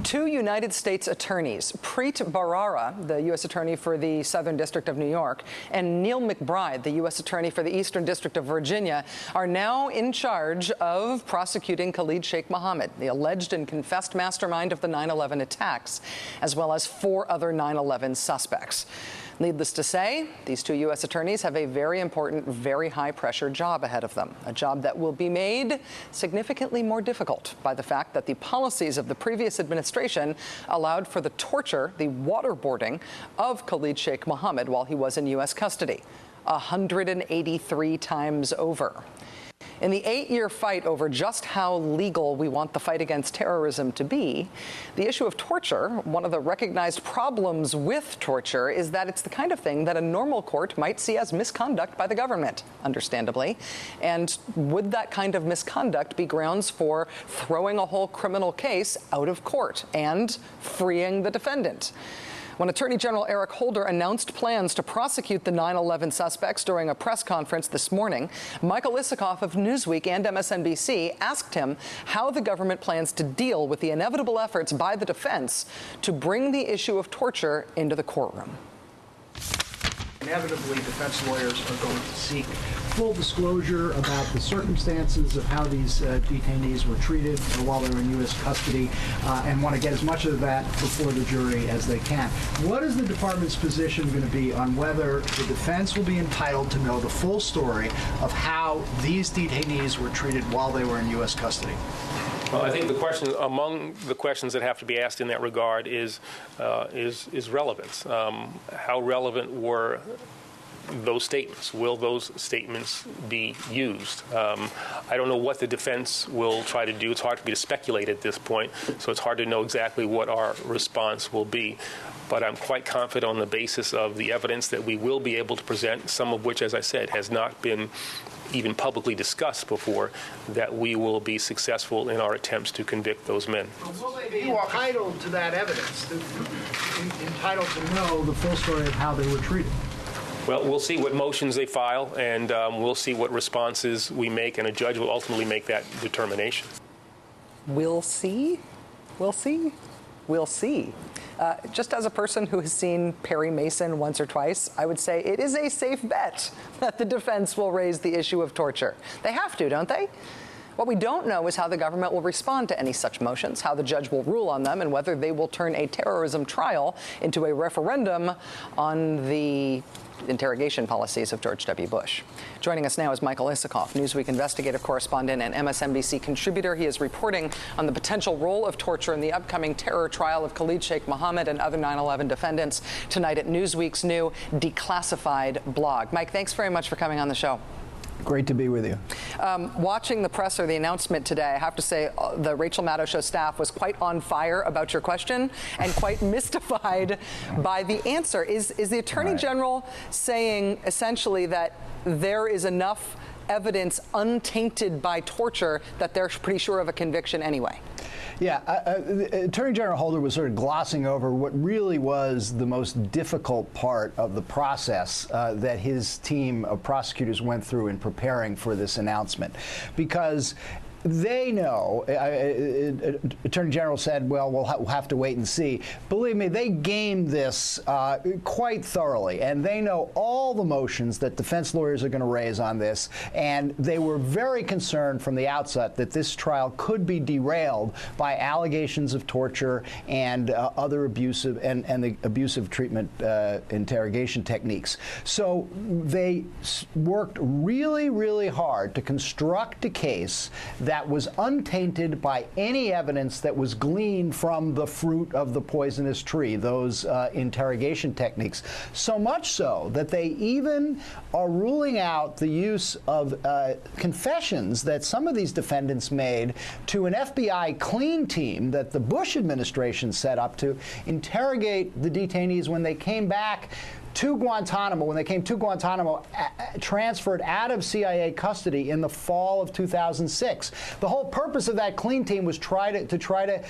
Two United States attorneys, Preet Bharara, the U.S. Attorney for the Southern District of New York, and Neil McBride, the U.S. Attorney for the Eastern District of Virginia, are now in charge of prosecuting Khalid Sheikh Mohammed, the alleged and confessed mastermind of the 9/11 attacks, as well as 4 other 9/11 suspects. Needless to say, these two U.S. attorneys have a very important, very high-pressure job ahead of them, a job that will be made significantly more difficult by the fact that the policies of the previous administration allowed for the torture, the waterboarding of Khalid Sheikh Mohammed while he was in U.S. custody, 183 times over. In the 8-year fight over just how legal we want the fight against terrorism to be, the issue of torture, one of the recognized problems with torture, is that it's the kind of thing that a normal court might see as misconduct by the government, understandably. And would that kind of misconduct be grounds for throwing a whole criminal case out of court and freeing the defendant? When Attorney General Eric Holder announced plans to prosecute the 9/11 suspects during a press conference this morning, Michael Isikoff of Newsweek and MSNBC asked him how the government plans to deal with the inevitable efforts by the defense to bring the issue of torture into the courtroom. Inevitably, defense lawyers are going to seek full disclosure about the circumstances of how these detainees were treated while they were in U.S. custody and want to get as much of that before the jury as they can. What is the department's position going to be on whether the defense will be entitled to know the full story of how these detainees were treated while they were in U.S. custody? Well, I think the question, among the questions that have to be asked in that regard, is relevance. How relevant were those statements? Will those statements be used? I don't know what the defense will try to do. It's hard for me to speculate at this point, so it's hard to know exactly what our response will be. But I'm quite confident on the basis of the evidence that we will be able to present, some of which, as I said, has not been even publicly discussed before, that we will be successful in our attempts to convict those men. Will they be entitled to that evidence, entitled to know the full story of how they were treated? Well, we'll see what motions they file, and we'll see what responses we make, and a judge will ultimately make that determination. We'll see? We'll see? We'll see. Just as a person who has seen Perry Mason once or twice, I would say it is a safe bet that the defense will raise the issue of torture. They have to, don't they? What we don't know is how the government will respond to any such motions, how the judge will rule on them, and whether they will turn a terrorism trial into a referendum on the interrogation policies of George W. Bush. Joining us now is Michael Isikoff, Newsweek investigative correspondent and MSNBC contributor. He is reporting on the potential role of torture in the upcoming terror trial of Khalid Sheikh Mohammed and other 9/11 defendants tonight at Newsweek's new Declassified blog. Mike, thanks very much for coming on the show. Great to be with you. Watching the presser, the announcement today, I have to say the Rachel Maddow Show staff was quite on fire about your question and quite mystified by the answer. Is the Attorney General saying essentially that there is enough evidence untainted by torture that they're pretty sure of a conviction anyway? Yeah, Attorney General Holder was sort of glossing over what really was the most difficult part of the process that his team of prosecutors went through in preparing for this announcement. Because they know, Attorney General said, well, we'll have to wait and see. Believe me, they gamed this quite thoroughly, and they know all the motions that defense lawyers are going to raise on this, and they were very concerned from the outset that this trial could be derailed by allegations of torture and other abusive and the abusive treatment interrogation techniques. So they worked really, really hard to construct a case that was untainted by any evidence that was gleaned from the fruit of the poisonous tree, those interrogation techniques. So much so that they even are ruling out the use of confessions that some of these defendants made to an FBI clean team that the Bush administration set up to interrogate the detainees when they came back to Guantanamo, when they came to Guantanamo, transferred out of CIA custody in the fall of 2006. The whole purpose of that clean team was try to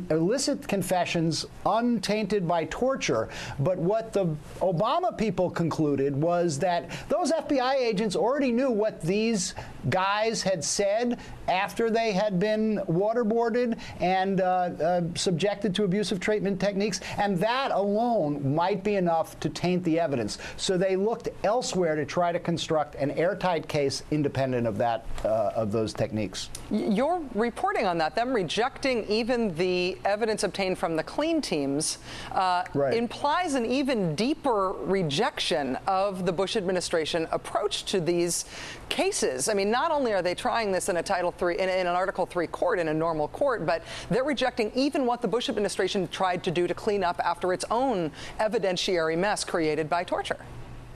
elicit confessions untainted by torture. But what the Obama people concluded was that those FBI agents already knew what these guys had said after they had been waterboarded and subjected to abusive treatment techniques, and that alone might be enough to taint the evidence. So they looked elsewhere to try to construct an airtight case independent of that, of those techniques. Your reporting on that, them rejecting even the evidence obtained from the clean teams, implies an even deeper rejection of the Bush administration approach to these cases. I mean, not only are they trying this in a Title III, in an Article III court, in a normal court, but they're rejecting even what the Bush administration tried to do to clean up after its own evidentiary mess created by torture.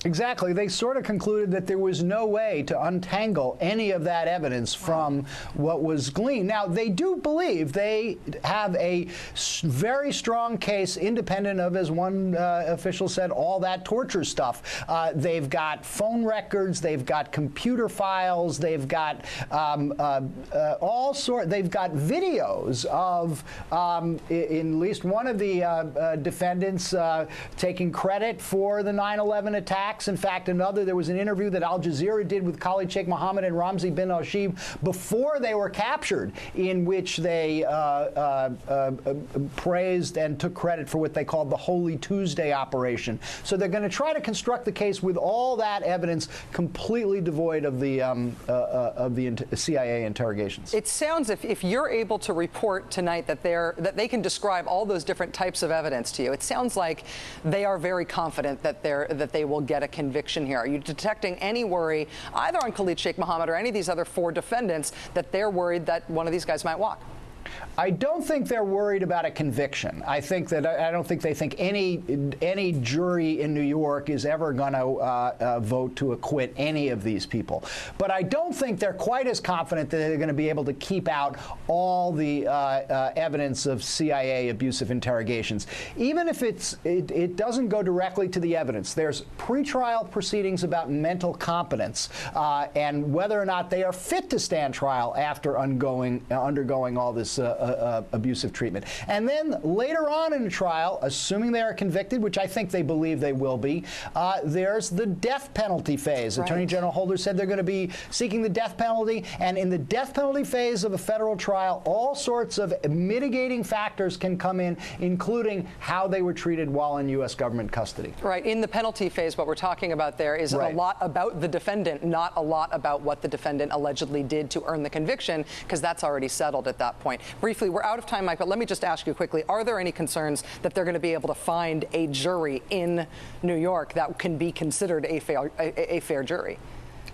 Exactly. They sort of concluded that there was no way to untangle any of that evidence from what was gleaned. Now, they do believe they have a very strong case, independent of, as one official said, all that torture stuff. They've got phone records, they've got computer files, they've got all sorts. They've got videos of, in at least one of the defendants taking credit for the 9/11 attack. In fact, there was an interview that Al Jazeera did with Khalid Sheikh Mohammed and Ramzi bin al-Shibh before they were captured, in which they praised and took credit for what they called the Holy Tuesday operation. So they're going to try to construct the case with all that evidence completely devoid of the CIA interrogations. It sounds, if you're able to report tonight that they can describe all those different types of evidence to you, it sounds like they are very confident that they will get a conviction here. Are you detecting any worry either on Khalid Sheikh Mohammed or any of these other four defendants that they're worried that one of these guys might walk? I don't think they're worried about a conviction. I don't think they think any jury in New York is ever going to vote to acquit any of these people. But I don't think they're quite as confident that they're going to be able to keep out all the evidence of CIA abusive interrogations. Even if it doesn't go directly to the evidence, there's pretrial proceedings about mental competence and whether or not they are fit to stand trial after undergoing all this abusive treatment. And then later on in the trial, assuming they are convicted, which I think they believe they will be, there's the death penalty phase. Right. Attorney General Holder said they're going to be seeking the death penalty, and in the death penalty phase of a federal trial, all sorts of mitigating factors can come in, including how they were treated while in U.S. government custody. Right. In the penalty phase, what we're talking about there is a lot about the defendant, not a lot about what the defendant allegedly did to earn the conviction, because that's already settled at that point. Briefly, we're out of time, Mike, but let me just ask you quickly, are there any concerns that they're going to be able to find a jury in New York that can be considered a fair jury?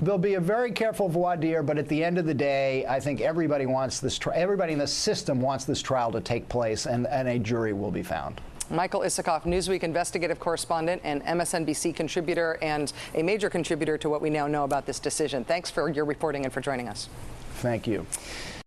There'll be a very careful voir dire, but at the end of the day, I think everybody wants this. Everybody in the system wants this trial to take place, and a jury will be found. Michael Isikoff, Newsweek investigative correspondent and MSNBC contributor, and a major contributor to what we now know about this decision. Thanks for your reporting and for joining us. Thank you.